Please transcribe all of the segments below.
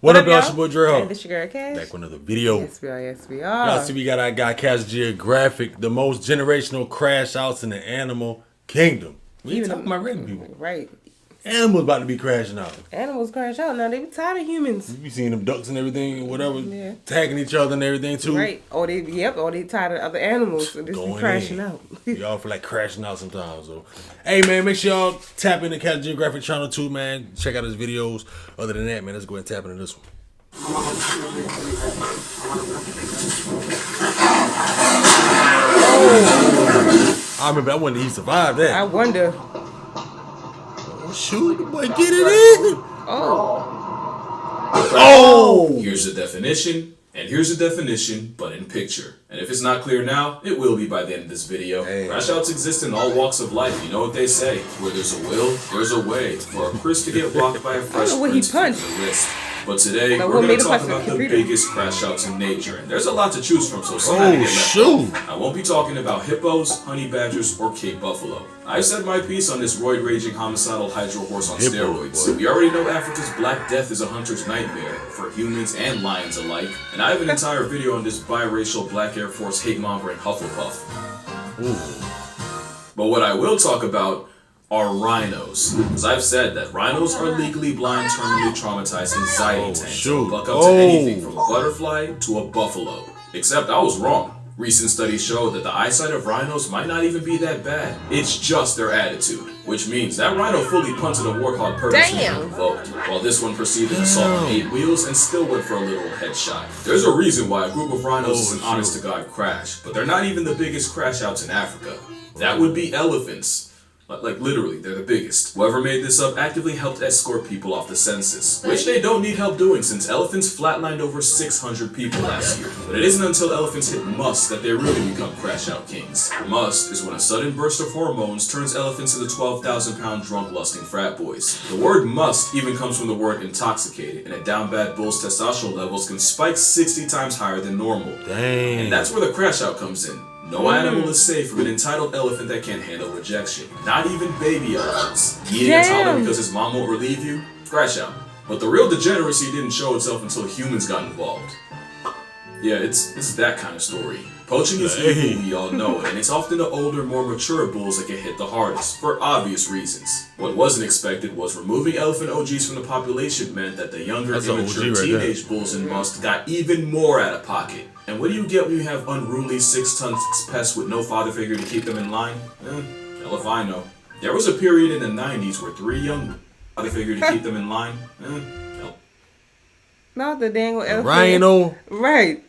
What up, y'all? It's your boy Dre. And this your girl Cash. Back with another video. Yes, we are. Yes, we are. Y'all see we got our guy Cash Geographic, the most generational crash outs in the animal kingdom. We ain't talking about regular people. Right. Animals about to be crashing out. Animals crash out now. They be tired of humans. You be seeing them ducks and everything, whatever, tagging each other and everything too. Right. Or they tired of other animals, so they be crashing out. Y'all feel like crashing out sometimes. So, hey man, make sure y'all tap into Cash Geographic channel too, man. Check out his videos. Other than that, man, let's go ahead and tap into this one. Oh, I remember that one. He survived that. I wonder. Oh, shoot, boy, get it in. Oh. Here's the definition, and here's the definition, but in picture. And if it's not clear now, it will be by the end of this video. Crash outs exist in all walks of life. You know what they say? Where there's a will, there's a way. For a Chris to get rocked by a fresh prince from the wrist. But today, we're going to talk about the biggest crash outs in nature. And there's a lot to choose from, so somebody get left off. I won't be talking about hippos, honey badgers, or Cape buffalo. I said my piece on this roid-raging homicidal hydro horse on steroids. We already know Africa's Black Death is a hunter's nightmare for humans and lions alike. And I have an entire video on this biracial Black Air Force hate-mongering Hufflepuff. Ooh. But what I will talk about are rhinos. Because I've said that rhinos are legally blind, terminally traumatized, anxiety tanks that buck up to anything from a butterfly to a buffalo. Except I was wrong. Recent studies show that the eyesight of rhinos might not even be that bad. It's just their attitude. Which means that rhino fully punted a warthog purposely unprovoked, while this one proceeded to assault on 8 wheels and still went for a little headshot. There's a reason why a group of rhinos is an honest-to-God crash, but they're not even the biggest crash outs in Africa. That would be elephants. Like literally, they're the biggest. Whoever made this up actively helped escort people off the census, which they don't need help doing since elephants flatlined over 600 people last year. But it isn't until elephants hit must that they really become crash-out kings. Must is when a sudden burst of hormones turns elephants into 12,000-pound drunk lusting frat boys. The word must even comes from the word intoxicated, and a down bad bull's testosterone levels can spike 60 times higher than normal. Dang. And that's where the crash-out comes in. No animal is safe from an entitled elephant that can't handle rejection. Not even baby elephants. Eating a toddler because his mom won't relieve you? Crash out. But the real degeneracy didn't show itself until humans got involved. Yeah, it's that kind of story. Poaching is evil, we all know it, and it's often the older, more mature bulls that get hit the hardest, for obvious reasons. What wasn't expected was removing elephant OGs from the population meant that the younger, immature teenage bulls and must got even more out of pocket. And what do you get when you have unruly 6-ton pests with no father figure to keep them in line? Hell if I know. There was a period in the 90s where 3 young father figure to keep them in line. Hell. Not the dang elephant. Rhino. Right.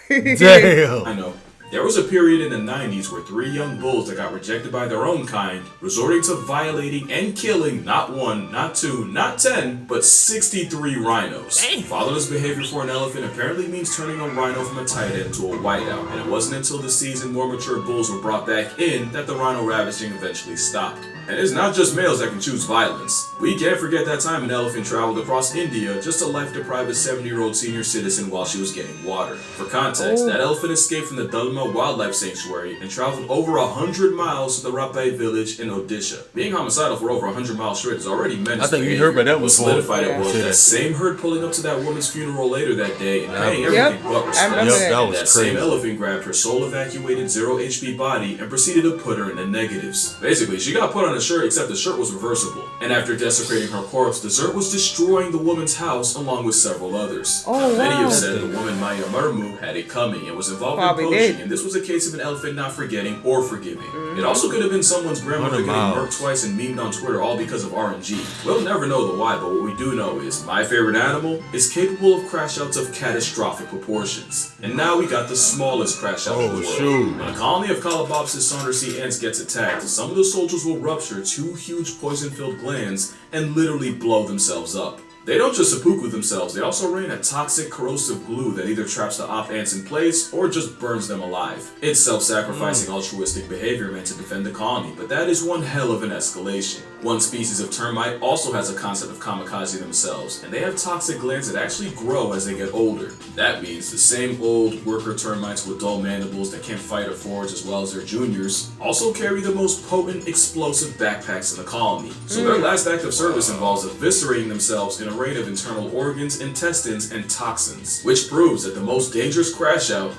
Damn. I know. There was a period in the 90s where 3 young bulls that got rejected by their own kind, resorting to violating and killing not 1, not 2, not 10, but 63 rhinos. Dang. Fatherless behavior for an elephant apparently means turning a rhino from a tight end to a whiteout, and it wasn't until the season more mature bulls were brought back in that the rhino ravaging eventually stopped. And it's not just males that can choose violence. We can't forget that time an elephant traveled across India just to life-deprive a 70-year-old senior citizen while she was getting water. For context, that elephant escaped from the Dulma Wildlife Sanctuary and traveled over 100 miles to the Rapai village in Odisha. Being homicidal for over 100 miles straight is already menacing. I think you heard about that one. Solidified it was that same herd pulling up to that woman's funeral later that day and paying everything but respect. That same elephant grabbed her soul-evacuated 0 HP body and proceeded to put her in the negatives. Basically, she got put on a shirt, except the shirt was reversible. And after desecrating her corpse, the Zert was destroying the woman's house along with several others. Many have said the woman Maya Marmu had it coming and was involved in poaching, and this was a case of an elephant not forgetting or forgiving. It also could have been someone's grandmother getting murked twice and memed on Twitter all because of RNG. We'll never know the why, but what we do know is my favorite animal is capable of crash outs of catastrophic proportions. And now we got the smallest crash out in the world. When a colony of Calabopsis Saundersea ants gets attacked, some of the soldiers will rupture 2 huge poison-filled glands and literally blow themselves up. They don't just seppuku themselves, they also rain a toxic, corrosive glue that either traps the op ants in place or just burns them alive. It's self-sacrificing altruistic behavior meant to defend the colony, but that is one hell of an escalation. One species of termite also has a concept of kamikaze themselves, and they have toxic glands that actually grow as they get older. That means the same old worker termites with dull mandibles that can't fight or forage as well as their juniors also carry the most potent explosive backpacks in the colony. So their last act of service involves eviscerating themselves in a raid of internal organs, intestines, and toxins, which proves that the most dangerous crash out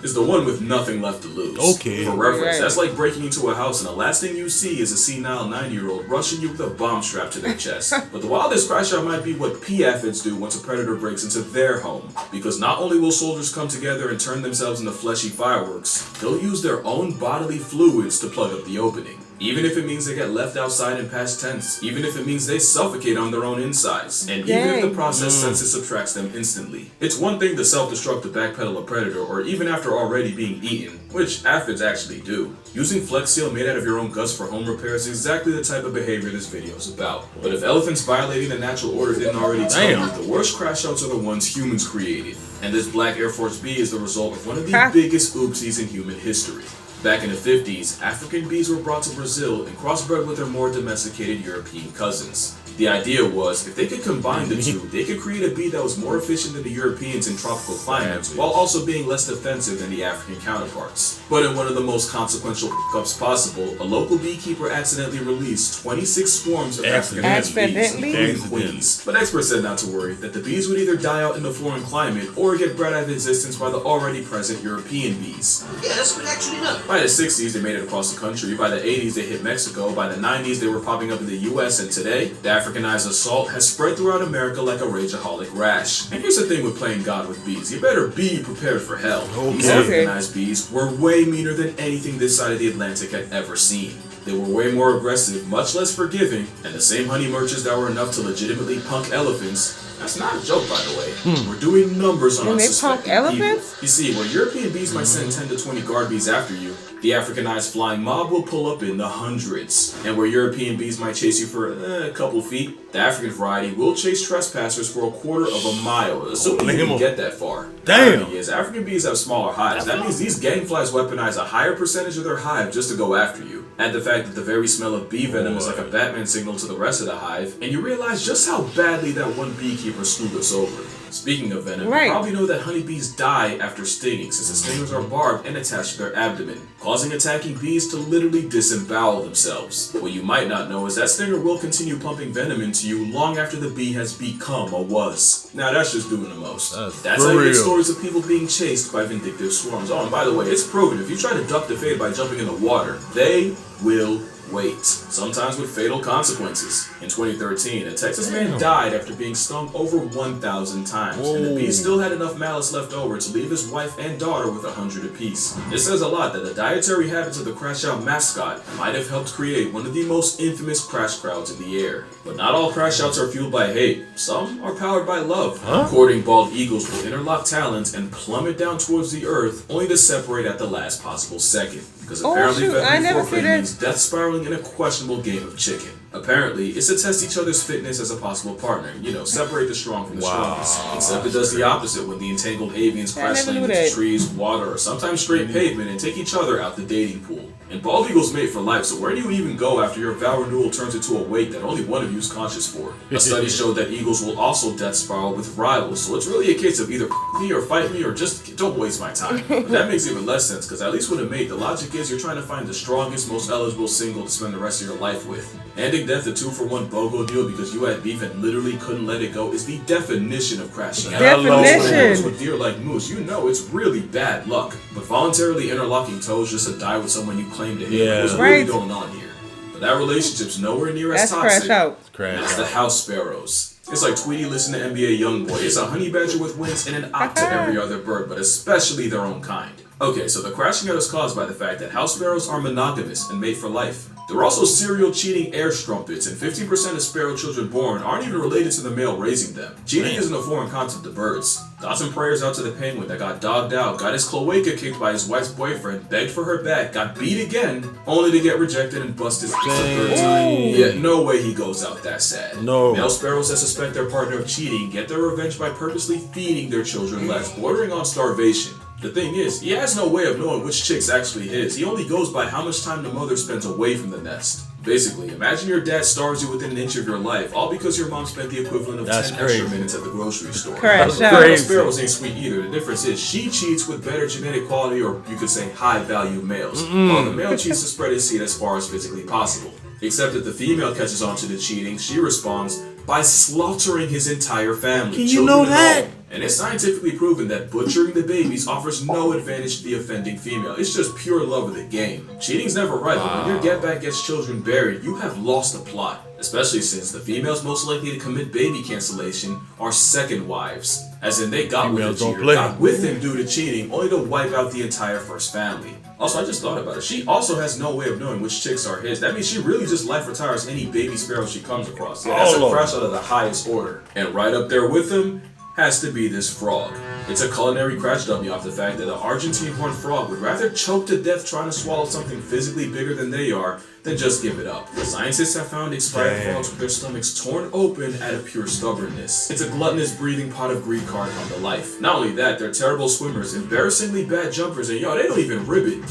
is the one with nothing left to lose. Okay. For reference, that's like breaking into a house and the last thing you see is a senile 9-year-old rushing you with a bomb strapped to their chest. But the wildest crash out might be what P-aphids do once a predator breaks into their home. Because not only will soldiers come together and turn themselves into fleshy fireworks, they'll use their own bodily fluids to plug up the opening. Even if it means they get left outside in past tense, even if it means they suffocate on their own insides, and even if the process senses subtracts them instantly. It's one thing to self-destruct to backpedal a predator, or even after already being eaten, which aphids actually do. Using Flex Seal made out of your own guts for home repair is exactly the type of behavior this video is about. But if elephants violating the natural order didn't already tell you, the worst crash outs are the ones humans created. And this black Air Force B is the result of one of the biggest oopsies in human history. Back in the 50s, African bees were brought to Brazil and crossbred with their more domesticated European cousins. The idea was, if they could combine the two, they could create a bee that was more efficient than the Europeans in tropical climates, while also being less defensive than the African counterparts. But in one of the most consequential f***ups possible, a local beekeeper accidentally released 26 swarms of Africanized bees, including queens. But experts said not to worry, that the bees would either die out in the foreign climate, or get bred out of existence by the already present European bees. Yeah, that's what actually done. By the 60s, they made it across the country. By the 80s, they hit Mexico. By the 90s, they were popping up in the US. And today, the Africanized assault has spread throughout America like a rageaholic rash. And here's the thing with playing God with bees. You better be prepared for hell. These Africanized bees were way meaner than anything this side of the Atlantic had ever seen. They were way more aggressive, much less forgiving, and the same honey merchants that were enough to legitimately punk elephants. That's not a joke, by the way. We're doing numbers on unsuspecting You see, where European bees might send 10 to 20 guard bees after you, the Africanized flying mob will pull up in the hundreds. And where European bees might chase you for a couple feet, the African variety will chase trespassers for a quarter of a mile, assuming you can get that far. Damn! The thing is, African bees have smaller hives. That means these gangflies weaponize a higher percentage of their hive just to go after you. Add the fact that the very smell of bee venom is like a Batman signal to the rest of the hive, and you realize just how badly that one beekeeper screwed us over. Speaking of venom, you probably know that honeybees die after stinging, since the stingers are barbed and attached to their abdomen, causing attacking bees to literally disembowel themselves. What you might not know is that stinger will continue pumping venom into you long after the bee has become a was. Now that's just doing the most. That's how you get stories of people being chased by vindictive swarms. Oh, and by the way, it's proven if you try to duck the fate by jumping in the water, they will wait, sometimes with fatal consequences. In 2013, a Texas man died after being stung over 1,000 times, and the bee still had enough malice left over to leave his wife and daughter with 100 apiece. This says a lot that the dietary habits of the crash out mascot might have helped create one of the most infamous crash crowds in the air. But not all crash outs are fueled by hate. Some are powered by love. Courting bald eagles will interlock talons and plummet down towards the earth, only to separate at the last possible second. Because apparently veteran forfeit means death spiraling in a questionable game of chicken. Apparently, it's to test each other's fitness as a possible partner. You know, separate the strong from the strongest. Except it does the opposite when the entangled avians crash land into trees, water, or sometimes straight pavement and take each other out the dating pool. And bald eagles mate for life, so where do you even go after your vow renewal turns into a wait that only one of you is conscious for? A study showed that eagles will also death spiral with rivals, so it's really a case of either me or fight me or just don't waste my time. But that makes even less sense, because at least with a mate, the logic is you're trying to find the strongest, most eligible single to spend the rest of your life with. Ending death a 2-for-1 BOGO deal because you had beef and literally couldn't let it go is the definition of crashing out. Definition! With deer like moose, you know it's really bad luck. But voluntarily interlocking toes just to die with someone you claim to hate is really going on here. But that relationship's nowhere near as toxic. That's the house sparrows. It's like Tweety listening to NBA Youngboy. It's a honey badger with wings and an op to every other bird, but especially their own kind. Okay, so the crashing out is caused by the fact that house sparrows are monogamous and mate for life. They're also serial cheating air strumpets, and 15% of sparrow children born aren't even related to the male raising them. Cheating isn't a foreign concept to birds. Thoughts and prayers out to the penguin that got dogged out, got his cloaca kicked by his wife's boyfriend, begged for her back, got beat again, only to get rejected and busted the third time. Yeah, no way he goes out that sad. Male sparrows that suspect their partner of cheating get their revenge by purposely feeding their children less, bordering on starvation. The thing is, he has no way of knowing which chick's actually his. He only goes by how much time the mother spends away from the nest. Basically, imagine your dad stars you within an inch of your life, all because your mom spent the equivalent of 10 extra minutes at the grocery store. Crash out. Crazy. Sparrows ain't sweet either. The difference is she cheats with better genetic quality, or you could say high-value males, while the male cheats to spread his seed as far as physically possible. Except that the female catches on to the cheating, she responds by slaughtering his entire family. Can you know that? And it's scientifically proven that butchering the babies offers no advantage to the offending female. It's just pure love of the game. Cheating's never right, but when your get back gets children buried, you have lost the plot. Especially since the females most likely to commit baby cancellation are second wives. As in, they got with the cheater, got with him due to cheating, only to wipe out the entire first family. Also, I just thought about it. She also has no way of knowing which chicks are his. That means she really just life retires any baby sparrow she comes across. Yeah, that's a crash out of the highest order. And right up there with him has to be this frog. It's a culinary crash dummy off the fact that the Argentine horned frog would rather choke to death trying to swallow something physically bigger than they are than just give it up. Scientists have found expired frogs with their stomachs torn open out of pure stubbornness. It's a gluttonous breathing pot of greed card come to life. Not only that, they're terrible swimmers, embarrassingly bad jumpers, and they don't even rib it.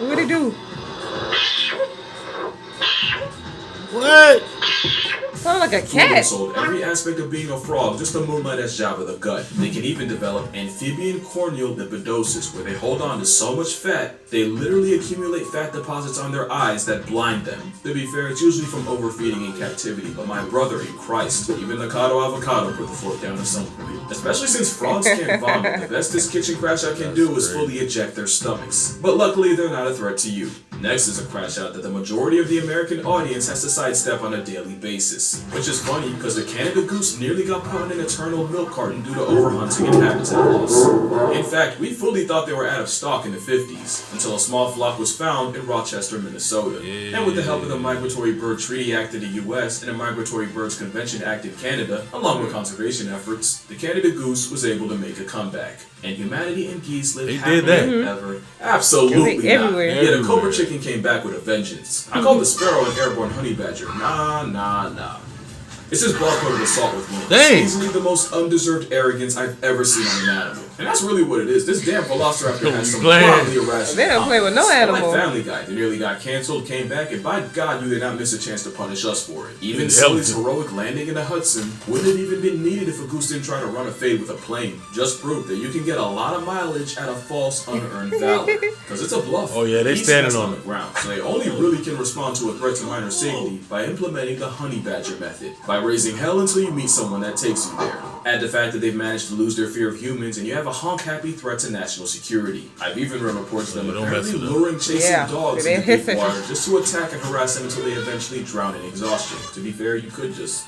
What'd he do? What? Sound like a Google cat. sold every aspect of being a frog just to moonlight as Jabba the Gut. They can even develop amphibian corneal lipidosis, where they hold on to so much fat, they literally accumulate fat deposits on their eyes that blind them. To be fair, it's usually from overfeeding in captivity, but my brother in Christ, even Nakado Avocado put the fork down at some point. Especially since frogs can't vomit, the best this kitchen crash out can do is fully eject their stomachs. But luckily, they're not a threat to you. Next is a crash out that the majority of the American audience has to sidestep on a daily basis. Which is funny because the Canada goose nearly got put on an eternal milk carton due to overhunting and habitat loss. In fact, we fully thought they were out of stock in the 50s, until a small flock was found in Rochester, Minnesota. And with the help of the Migratory Bird Treaty Act of the US and the Migratory Birds Convention Act in Canada, along with conservation efforts, the Canada goose was able to make a comeback. And humanity and geese lived happily ever. Absolutely not. Everywhere. Yeah, the cobra chicken came back with a vengeance. I call the sparrow an airborne honey badger. Nah. It's just barcoded assault with wings. Dang. Easily the most undeserved arrogance I've ever seen on an animal. And that's really what it is. This damn velociraptor has some wildly irrational. They don't play with no animal. Like Family Guy, they nearly got canceled, came back, and by God, you did not miss a chance to punish us for it. Even Sully's heroic landing in the Hudson wouldn't have even been needed if a goose didn't try to run a fade with a plane. Just proof that you can get a lot of mileage out of false, unearned valor. Because it's a bluff. Oh yeah, they standing on the ground, so they only really can respond to a threat to minor safety by implementing the honey badger method. By raising hell until you meet someone that takes you there. Add the fact that they've managed to lose their fear of humans, and you have a honk-happy threat to national security. I've even read reports of them apparently luring, chasing dogs into deep water just to attack and harass them until they eventually drown in exhaustion. To be fair, you could just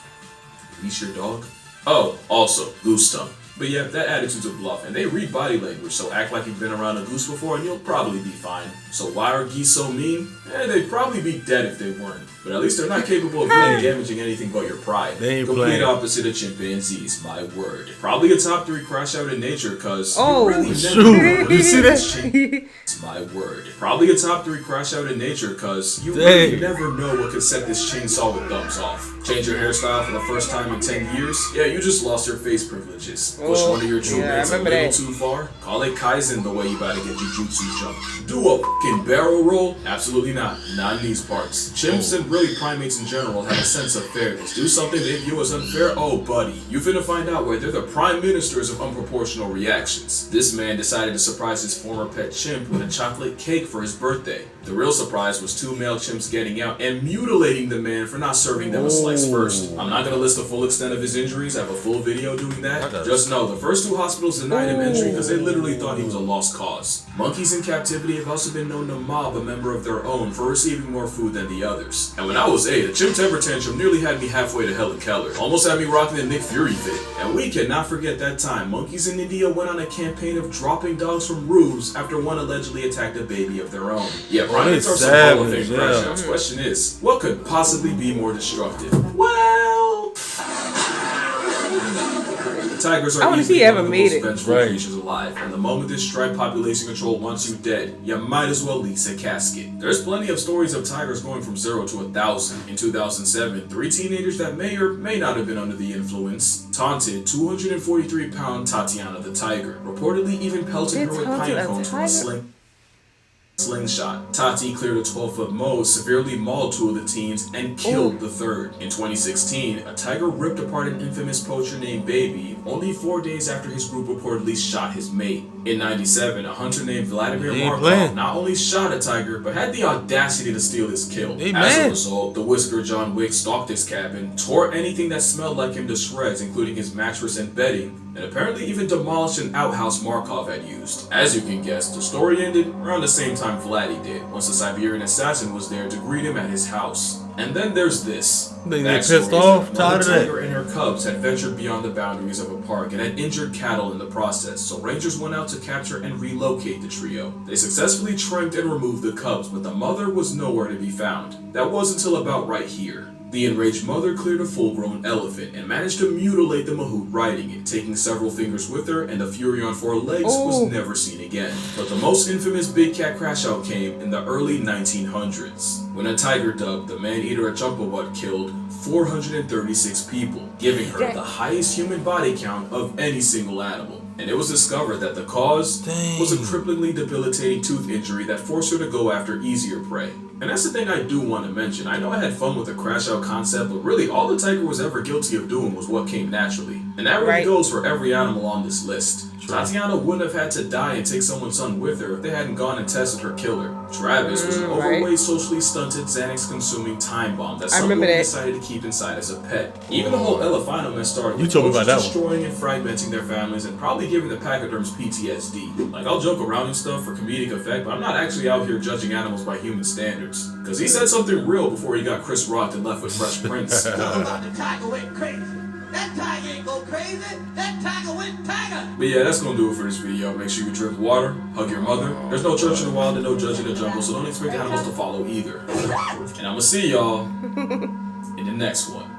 leash your dog. Oh, also, goose tongue. But yeah, that attitude's a bluff, and they read body language, so act like you've been around a goose before and you'll probably be fine. So why are geese so mean? They'd probably be dead if they weren't. But at least they're not capable of really damaging anything but your pride. They ain't Complete playing. opposite of chimpanzees, my word. Probably a top 3 crash out in nature, cause Oh, you really shoot. never know You see that? It's my word. Probably a top 3 crash out in nature, cause you really never know what could set this chainsaw with thumbs off. Change your hairstyle for the first time in 10 years? Yeah, you just lost your face privileges. Push one of your true mates a little too far? Call it Kaizen the way you about to get jujutsu jump. Do a fucking barrel roll? Absolutely not. Not in these parts. Chimps and really primates in general have a sense of fairness. Do something they view as unfair? Oh, buddy. You finna find out where they're the prime ministers of unproportional reactions. This man decided to surprise his former pet chimp with a chocolate cake for his birthday. The real surprise was 2 male chimps getting out and mutilating the man for not serving them a slice first. I'm not gonna list the full extent of his injuries. I have a full video doing that. Just know the first 2 hospitals denied him entry because they literally thought he was a lost cause. Monkeys in captivity have also been known to mob a member of their own for receiving more food than the others. And when I was 8, a chimp temper tantrum nearly had me halfway to Helen Keller. Almost had me rocking the Nick Fury fit. And we cannot forget that time monkeys in India went on a campaign of dropping dogs from roofs after one allegedly attacked a baby of their own. Yeah, primates are some Hall of Fame crash outs. Question is, what could possibly be more destructive? Well, tigers are easily one of the most vengeful creatures alive, and the moment this stripe population control wants you dead, you might as well lease a casket. There's plenty of stories of tigers going from 0 to 1,000. In 2007, 3 teenagers that may or may not have been under the influence taunted 243-pound Tatiana the tiger, reportedly even pelted her with pine cones from a sling slingshot. Tati cleared a 12-foot mow, severely mauled 2 of the teens, and killed the 3rd. In 2016, a tiger ripped apart an infamous poacher named Baby, only 4 days after his group reportedly shot his mate. In 97, a hunter named Vladimir Markov not only shot a tiger, but had the audacity to steal his kill. As a result, the Whisker John Wick stalked his cabin, tore anything that smelled like him to shreds, including his mattress and bedding, and apparently even demolished an outhouse Markov had used. As you can guess, the story ended around the same time Vladdy did, once the Siberian assassin was there to greet him at his house. And then there's this. They get pissed off, tired of that. Tiger and her cubs had ventured beyond the boundaries of a park and had injured cattle in the process, so rangers went out to capture and relocate the trio. They successfully trimmed and removed the cubs, but the mother was nowhere to be found. That was until about right here. The enraged mother cleared a full-grown elephant and managed to mutilate the mahout riding it, taking several fingers with her, and the fury on 4 legs was never seen again. But the most infamous big cat crash-out came in the early 1900s, when a tiger dubbed the man-eater at Jumpawat killed 436 people, giving her the highest human body count of any single animal. And it was discovered that the cause was a cripplingly debilitating tooth injury that forced her to go after easier prey. And that's the thing I do want to mention. I know I had fun with the crash out concept, but really all the tiger was ever guilty of doing was what came naturally. And that really goes for every animal on this list. Tatiana wouldn't have had to die and take someone's son with her if they hadn't gone and tested her killer. Travis was an overweight, socially stunted, Xanax-consuming time bomb that someone decided to keep inside as a pet. Even the whole Elephino men started with destroying and fragmenting their families and probably giving the pachyderms PTSD. Like, I'll joke around and stuff for comedic effect, but I'm not actually out here judging animals by human standards. Because he said something real before he got Chris Rocked and left with Fresh Prince. The tiger went crazy. That tiger ain't go crazy. That tiger went tiger. But yeah, that's gonna do it for this video. Make sure you drink water, hug your mother. There's no church in the wild and no judge in the jungle, so don't expect animals to follow either. And I'ma see y'all in the next one.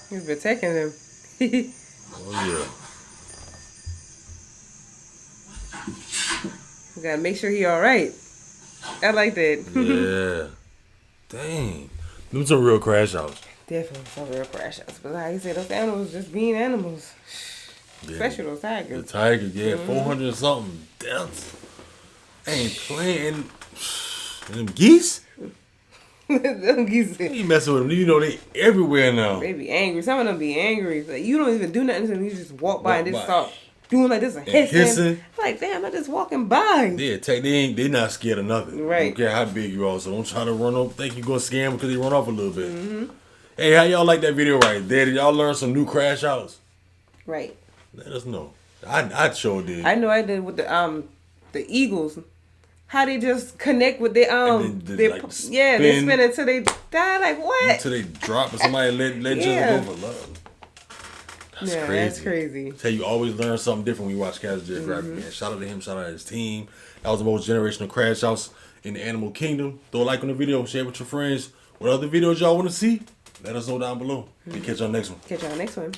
He's been taking him. Yeah. We gotta make sure he alright. I like that. Yeah. Dang. Them some real crash outs. Definitely some real crash outs. But like you said, those animals just being animals. Yeah. Especially those tigers. The tiger, yeah, 400 and something deaths. Ain't playing. And them geese? Them geese. You messing with them, you know they everywhere now. They be angry. Some of them be angry. Like, you don't even do nothing to them. You just walk by and just start doing like this and hissing. I'm like, damn, I'm just walking by. Yeah, they not scared of nothing. Right. Don't care how big you are, so don't try to run up. Think you're gonna scare them because they run off a little bit. Hey, how y'all like that video right there? Did y'all learn some new crash outs? Right. Let us know. I sure did. I know I did with the eagles. How they just connect with their they spin until they die. Like what? Until they drop and somebody let just go for love. That's crazy. That's crazy. Tell you always learn something different when you watch Geographic. Man, shout out to him. Shout out to his team. That was the most generational crash outs in the animal kingdom. Throw a like on the video. Share with your friends. What other videos y'all want to see? Let us know down below. We catch y'all next one. Catch y'all next one.